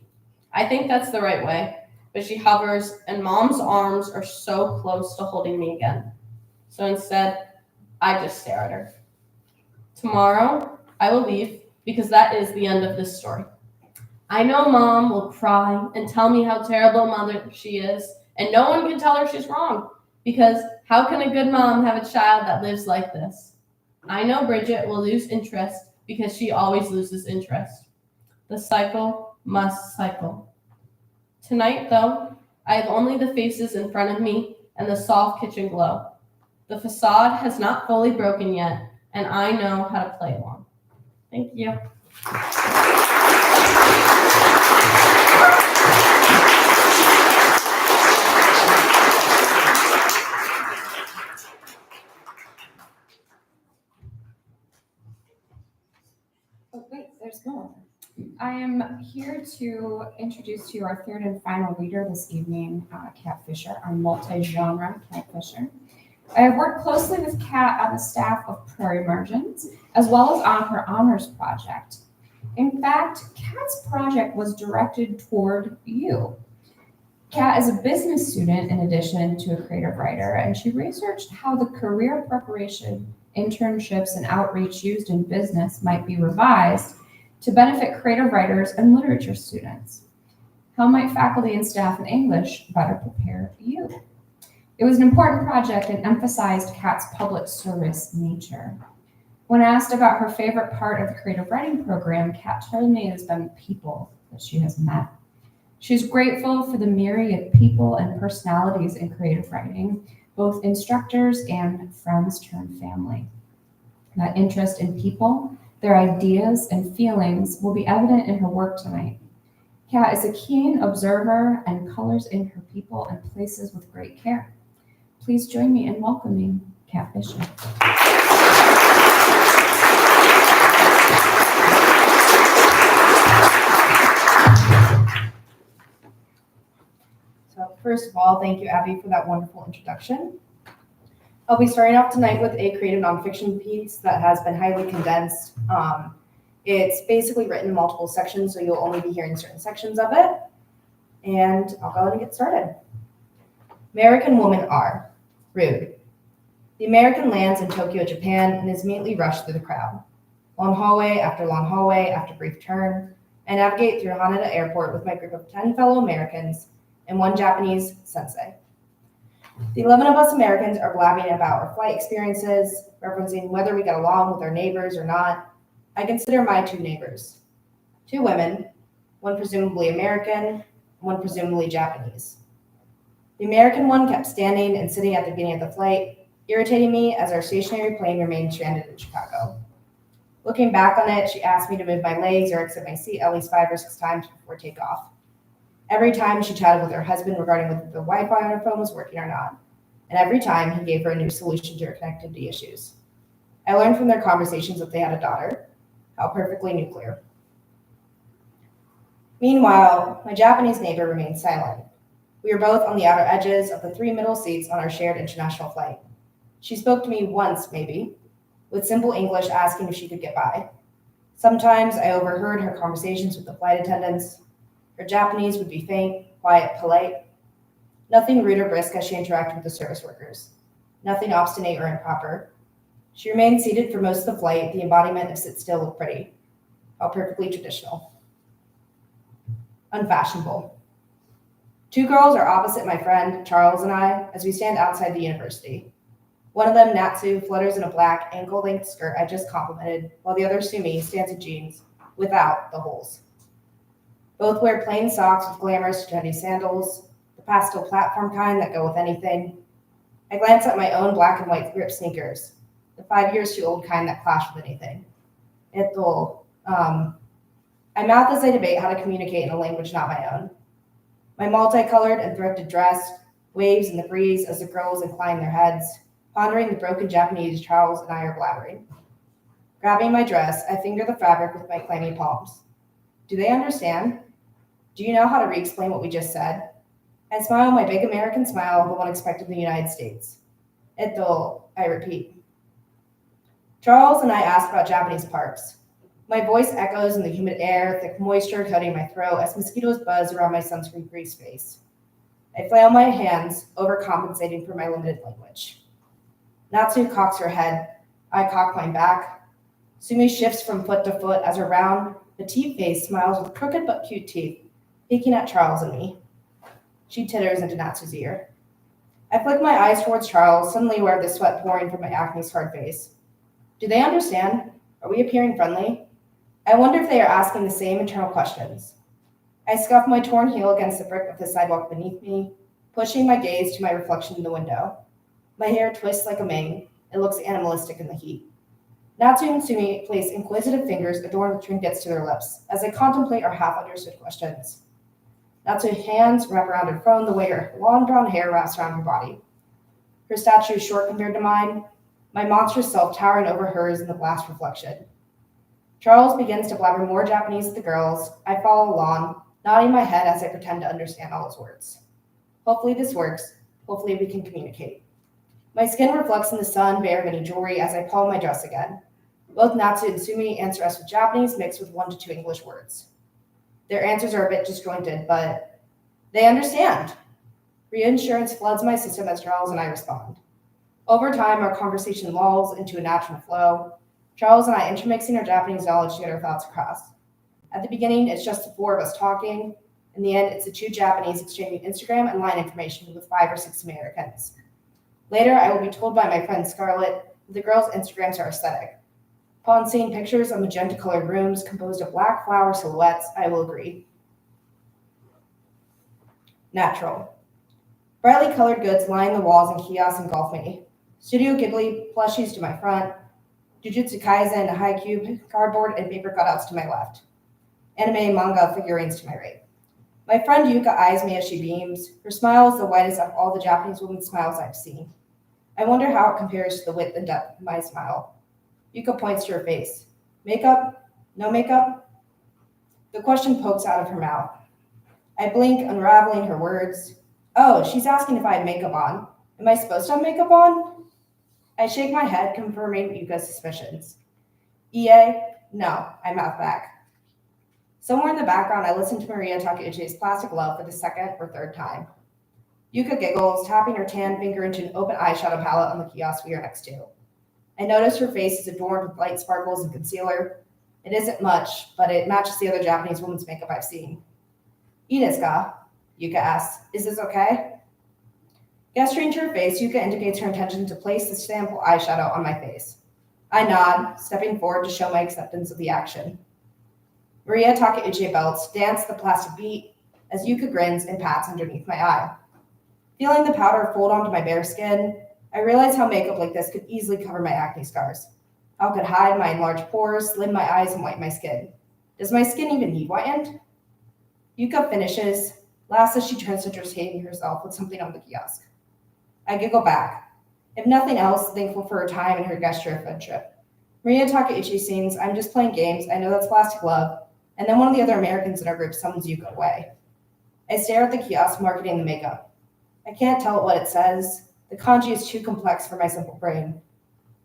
I think that's the right way, but she hovers, and Mom's arms are so close to holding me again. So instead, I just stare at her. Tomorrow, I will leave because that is the end of this story. I know Mom will cry and tell me how terrible a mother she is, and no one can tell her she's wrong, because how can a good mom have a child that lives like this? I know Bridget will lose interest because she always loses interest. The cycle must cycle. Tonight, though, I have only the faces in front of me and the soft kitchen glow. The facade has not fully broken yet, and I know how to play along. Thank you. Oh, wait, there's more. I am here to introduce to you our third and final reader this evening, Kat Fischer, our multi-genre Kat Fischer. I have worked closely with Kat on the staff of Prairie Margins, as well as on her honors project. In fact, Kat's project was directed toward you. Kat is a business student in addition to a creative writer, and she researched how the career preparation, internships, and outreach used in business might be revised to benefit creative writers and literature students. How might faculty and staff in English better prepare you? It was an important project and emphasized Kat's public service nature. When asked about her favorite part of the creative writing program, Kat told me it has been people that she has met. She's grateful for the myriad people and personalities in creative writing, both instructors and friends turned family. That interest in people, their ideas and feelings will be evident in her work tonight. Kat is a keen observer and colors in her people and places with great care. Please join me in welcoming Kat Fischer. So first of all, thank you, Abby, for that wonderful introduction. I'll be starting off tonight with a creative nonfiction piece that has been highly condensed. It's basically written in multiple sections, so you'll only be hearing certain sections of it. And I'll go ahead and get started. American women are rude. The American lands in Tokyo, Japan, and is immediately rushed through the crowd. Long hallway after brief turn, I navigate through Haneda Airport with my group of 10 fellow Americans and one Japanese sensei. The 11 of us Americans are blabbing about our flight experiences, referencing whether we get along with our neighbors or not. I consider my two neighbors, two women, one presumably American, and one presumably Japanese. The American one kept standing and sitting at the beginning of the flight, irritating me as our stationary plane remained stranded in Chicago. Looking back on it, she asked me to move my legs or exit my seat at least 5 or 6 times before takeoff. Every time she chatted with her husband regarding whether the Wi-Fi on her phone was working or not, and every time he gave her a new solution to her connectivity issues. I learned from their conversations that they had a daughter, how perfectly nuclear. Meanwhile, my Japanese neighbor remained silent. We were both on the outer edges of the 3 middle seats on our shared international flight. She spoke to me once, maybe, with simple English asking if she could get by. Sometimes I overheard her conversations with the flight attendants. Her Japanese would be faint, quiet, polite. Nothing rude or brisk as she interacted with the service workers. Nothing obstinate or improper. She remained seated for most of the flight, the embodiment of sit still look pretty. How perfectly traditional. Unfashionable. 2 girls are opposite my friend, Charles, and I, as we stand outside the university. One of them, Natsu, flutters in a black ankle-length skirt I just complimented, while the other, Sumi, stands in jeans, without the holes. Both wear plain socks with glamorous trendy sandals, the pastel platform kind that go with anything. I glance at my own black and white grip sneakers, the 5 years too old kind that clash with anything. I mouth as I debate how to communicate in a language not my own. My multicolored and thrifted dress waves in the breeze as the girls incline their heads, pondering the broken Japanese Charles and I are blabbering. Grabbing my dress, I finger the fabric with my clammy palms. Do they understand? Do you know how to re-explain what we just said? I smile my big American smile, the one expected in the United States. I repeat. Charles and I ask about Japanese parks. My voice echoes in the humid air, thick moisture coating my throat as mosquitoes buzz around my sunscreen-free space. I flail my hands, overcompensating for my limited language. Natsu cocks her head. I cock mine back. Sumi shifts from foot to foot as her round, petite face smiles with crooked but cute teeth, peeking at Charles and me. She titters into Natsu's ear. I flick my eyes towards Charles, suddenly aware of the sweat pouring from my acne-scarred face. Do they understand? Are we appearing friendly? I wonder if they are asking the same internal questions. I scuff my torn heel against the brick of the sidewalk beneath me, pushing my gaze to my reflection in the window. My hair twists like a mane. It looks animalistic in the heat. Natsu and Sumi place inquisitive fingers adorned with trinkets to their lips as they contemplate our half-understood questions. Natsu's hands wrap around her phone the way her long brown hair wraps around her body. Her stature is short compared to mine, my monstrous self towering over hers in the glass reflection. Charles begins to blabber more Japanese to the girls. I follow along, nodding my head as I pretend to understand all his words. Hopefully this works. Hopefully we can communicate. My skin reflects in the sun, bare of any jewelry, as I palm my dress again. Both Natsu and Sumi answer us with Japanese mixed with 1 to 2 English words. Their answers are a bit disjointed, but they understand. Reassurance floods my system as Charles and I respond. Over time, our conversation lulls into a natural flow, Charles and I intermixing our Japanese knowledge to get our thoughts across. At the beginning, it's just the 4 of us talking. In the end, it's the 2 Japanese exchanging Instagram and line information with 5 or 6 Americans. Later, I will be told by my friend Scarlett that the girls' Instagrams are aesthetic. Upon seeing pictures of magenta-colored rooms composed of black flower silhouettes, I will agree. Natural. Brightly colored goods line the walls and kiosks engulf me. Studio Ghibli plushies to my front, Jujutsu Kaisen and high cube cardboard and paper cutouts to my left. Anime and manga figurines to my right. My friend Yuka eyes me as she beams. Her smile is the widest of all the Japanese women's smiles I've seen. I wonder how it compares to the width and depth of my smile. Yuka points to her face. Makeup? No makeup? The question pokes out of her mouth. I blink, unraveling her words. Oh, she's asking if I have makeup on. Am I supposed to have makeup on? I shake my head, confirming Yuka's suspicions. EA? No, I mouth back. Somewhere in the background, I listen to Maria Takeuchi's Plastic Love for the 2nd or 3rd time. Yuka giggles, tapping her tan finger into an open eyeshadow palette on the kiosk we are next to. I notice her face is adorned with light sparkles and concealer. It isn't much, but it matches the other Japanese woman's makeup I've seen. "Ii desu ka?" Yuka asks. "Is this okay?" Gesturing to her face, Yuka indicates her intention to place the sample eyeshadow on my face. I nod, stepping forward to show my acceptance of the action. Maria Takeuchi belts dance the plastic beat as Yuka grins and pats underneath my eye. Feeling the powder fold onto my bare skin, I realize how makeup like this could easily cover my acne scars. How it could hide my enlarged pores, slim my eyes, and whiten my skin. Does my skin even need whitened? Yuka finishes, last as she turns to entertain herself with something on the kiosk. I giggle back. If nothing else, thankful for her time and her gesture of friendship. Maria Takeuchi sings, "I'm just playing games, I know that's Plastic Love," and then one of the other Americans in our group summons Yuka away. I stare at the kiosk marketing the makeup. I can't tell what it says. The kanji is too complex for my simple brain.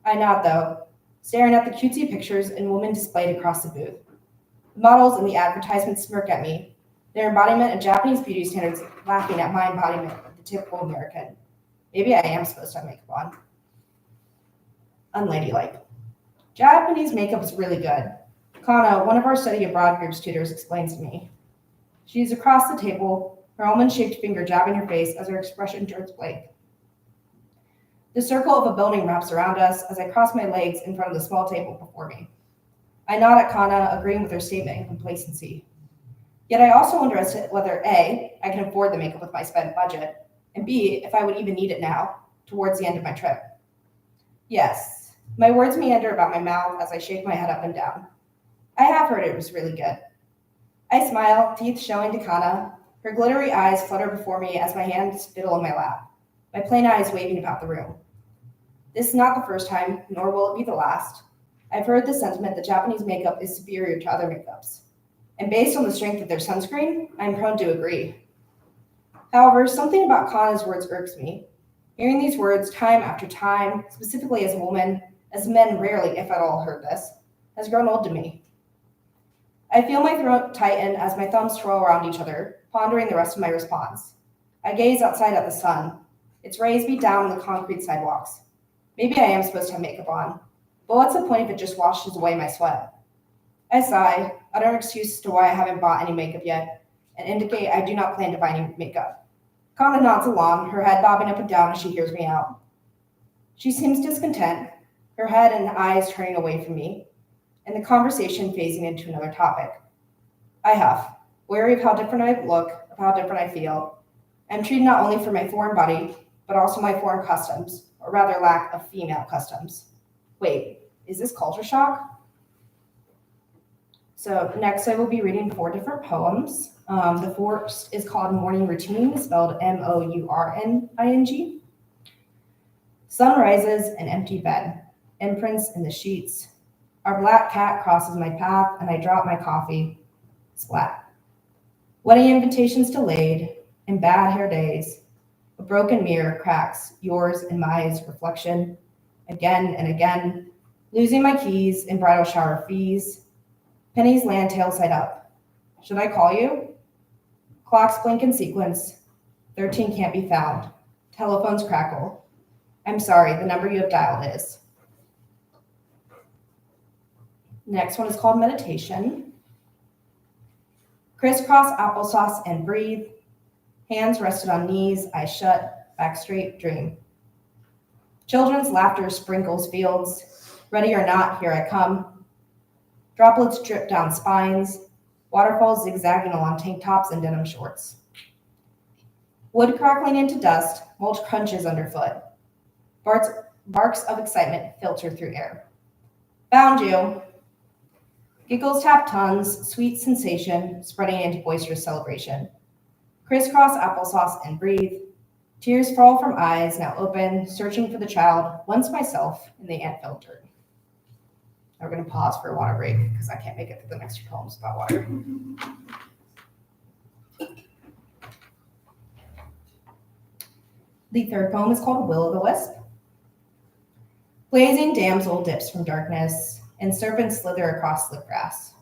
I nod though, staring at the cutesy pictures and women displayed across the booth. The models in the advertisements smirk at me, their embodiment of Japanese beauty standards laughing at my embodiment of the typical American. Maybe I am supposed to have makeup on. Unladylike. Japanese makeup is really good. Kana, one of our study abroad group's tutors, explains to me. She is across the table, her almond-shaped finger jabbing her face as her expression turns blank. The circle of a building wraps around us as I cross my legs in front of the small table before me. I nod at Kana, agreeing with her statement in complacency. Yet I also wonder as to whether A, I can afford the makeup with my spent budget, and B, if I would even need it now, towards the end of my trip. Yes, my words meander about my mouth as I shake my head up and down. I have heard it was really good. I smile, teeth showing to Kana. Her glittery eyes flutter before me as my hands fiddle in my lap, my plain eyes waving about the room. This is not the first time, nor will it be the last. I've heard the sentiment that Japanese makeup is superior to other makeups. And based on the strength of their sunscreen, I'm prone to agree. However, something about Kana's words irks me. Hearing these words time after time, specifically as a woman, as men rarely, if at all, heard this, has grown old to me. I feel my throat tighten as my thumbs twirl around each other, pondering the rest of my response. I gaze outside at the sun. Its rays beat down on the concrete sidewalks. Maybe I am supposed to have makeup on, but what's the point if it just washes away my sweat? I sigh, utter an excuse as to why I haven't bought any makeup yet, and indicate I do not plan to buy any makeup. Kana nods along, her head bobbing up and down as she hears me out. She seems discontent, her head and eyes turning away from me. and the conversation phasing into another topic. I huff, wary of how different I look, of how different I feel. I'm treated not only for my foreign body, but also my foreign customs, or rather lack of female customs. Wait, is this culture shock? So next I will be reading 4 different poems. The first is called Morning Routine, spelled Mourning. Sun rises, an empty bed, imprints in the sheets. Our black cat crosses my path, and I drop my coffee. Splat. Wedding invitations delayed, and bad hair days. A broken mirror cracks yours and my reflection. Again and again, losing my keys in bridal shower fees. Pennies land tail side up. Should I call you? Clocks blink in sequence. 13 can't be found. Telephones crackle. I'm sorry, the number you have dialed is. Next one is called Meditation. Crisscross applesauce and breathe. Hands rested on knees, eyes shut, back straight, dream. Children's laughter sprinkles fields. Ready or not, here I come. Droplets drip down spines. Waterfalls zigzagging along tank tops and denim shorts. Wood crackling into dust, mulch crunches underfoot. Barks of excitement filter through air. Found you. Giggles tap tongues, sweet sensation, spreading into boisterous celebration. Crisscross applesauce and breathe. Tears fall from eyes now open, searching for the child, once myself, in the ant-filled dirt. Now we're going to pause for a water break because I can't make it through the next 2 poems about water. The third poem is called Will-o'-the-Wisp. Blazing damsel dips from darkness, and serpents slither across slick grass.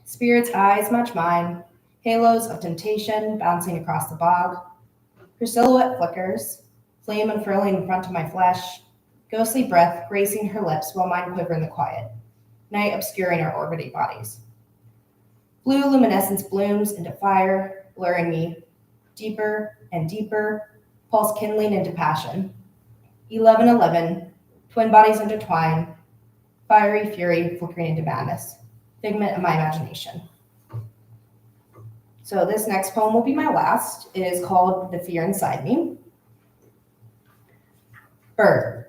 Spirit's eyes match mine, halos of temptation bouncing across the bog. Her silhouette flickers, flame unfurling in front of my flesh, ghostly breath gracing her lips while mine quiver in the quiet, night obscuring our orbiting bodies. Blue luminescence blooms into fire, blurring me, deeper and deeper, pulse kindling into passion. 11:11, twin bodies intertwine, fiery fury flickering into madness, figment of my imagination. So this next poem will be my last. It is called The Fear Inside Me. Bird.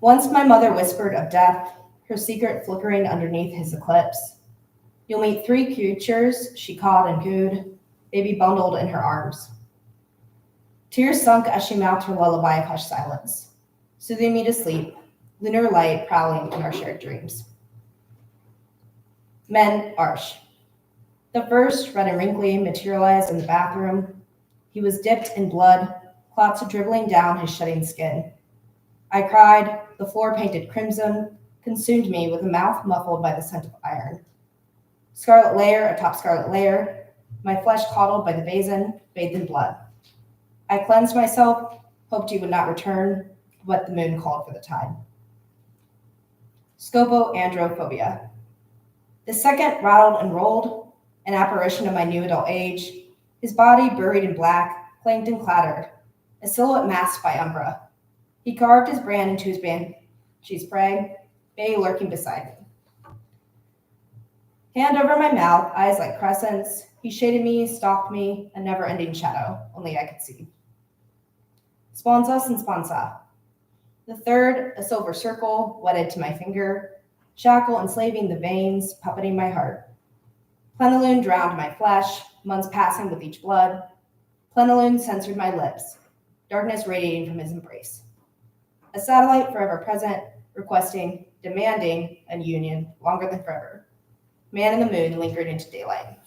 Once my mother whispered of death, her secret flickering underneath his eclipse. You'll meet 3 creatures she cawed and cooed, baby bundled in her arms. Tears sunk as she mouthed her lullaby of hushed silence, soothing me to sleep, lunar light prowling in our shared dreams. Men Arsh. The first, red and wrinkly, materialized in the bathroom. He was dipped in blood, clots dribbling down his shedding skin. I cried, the floor painted crimson, consumed me with a mouth muffled by the scent of iron. Scarlet layer atop scarlet layer, my flesh coddled by the basin, bathed in blood. I cleansed myself, hoped you would not return, but the moon called for the tide. Scopoandrophobia. The second rattled and rolled, an apparition of my new adult age, his body buried in black, clanked and clattered, a silhouette masked by umbra. He carved his brand into his banshee's prey, bay lurking beside me. Hand over my mouth, eyes like crescents, he shaded me, stalked me, a never-ending shadow, only I could see. Sponsa and sponsa. The third, a silver circle, wedded to my finger, shackle enslaving the veins, puppeting my heart. Plenilune drowned my flesh, months passing with each blood. Plenilune censored my lips, darkness radiating from his embrace. A satellite forever present, requesting, demanding a union longer than forever. Man in the moon lingered into daylight.